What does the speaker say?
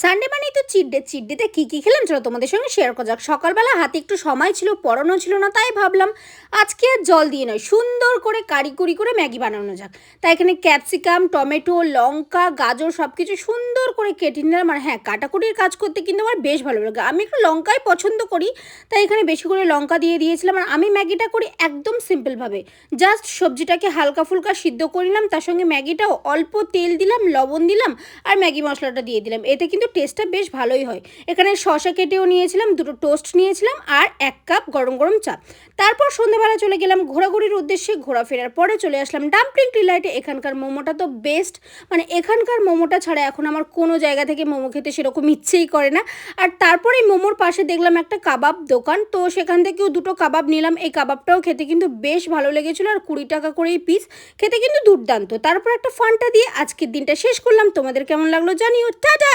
Sunday মানেই তো cheat ডেতে কী খেলাম চলো তোমাদের সঙ্গে শেয়ার করা যাক। সকালবেলা হাতে একটু সময় ছিল, পড়ানো ছিল না, তাই ভাবলাম আজকে আর জল দিয়ে নয়, সুন্দর করে কারিগরি করে ম্যাগি বানানো যাক। তাই এখানে ক্যাপসিকাম, টমেটো, লঙ্কা, গাজর সব কিছু সুন্দর করে কেটে নিলাম। আর হ্যাঁ, কাটাকুটির কাজ করতে কিন্তু আমার বেশ ভালো লাগে, আমি একটু লঙ্কাই পছন্দ করি, তাই এখানে বেশি করে লঙ্কা দিয়ে দিয়েছিলাম। আর আমি ম্যাগিটা করি একদম সিম্পলভাবে, জাস্ট সবজিটাকে হালকা ফুলকা সিদ্ধ করে নিলাম, তার সঙ্গে ম্যাগিটাও অল্প তেল দিলাম, লবণ দিলাম আর ম্যাগি মশলাটা দিয়ে দিলাম। এতে কিন্তু টেস্টটা বেশ ভালোই হয়। এখানে শসা কেটেও নিয়েছিলাম, দুটো টোস্ট নিয়েছিলাম আর 1 কাপ গরম গরম চা। তারপর সন্ধ্যেবেলা চলে গেলাম ঘোরাঘুরির উদ্দেশ্যে। ঘোরাফেরার পরে চলে আসলাম ডাম্পলিং ডিলাইটে। এখানকার মোমোটা তো বেস্ট, মানে এখানকার মোমোটা ছাড়া এখন আমার কোনো জায়গা থেকে মোমো খেতে সেরকম ইচ্ছেই করে না। আর তারপরে মোমোর পাশে দেখলাম একটা কাবাব দোকান, তো সেখান থেকেও দুটো কাবাব নিলাম। এই কাবাবটাও খেতে কিন্তু বেশ ভালো লেগেছিলো, আর 20 টাকা করেই পিস, খেতে কিন্তু দুর্দান্ত। তারপর একটা ফান্টা দিয়ে আজকের দিনটা শেষ করলাম। তোমাদের কেমন লাগলো জানিও। টাটা।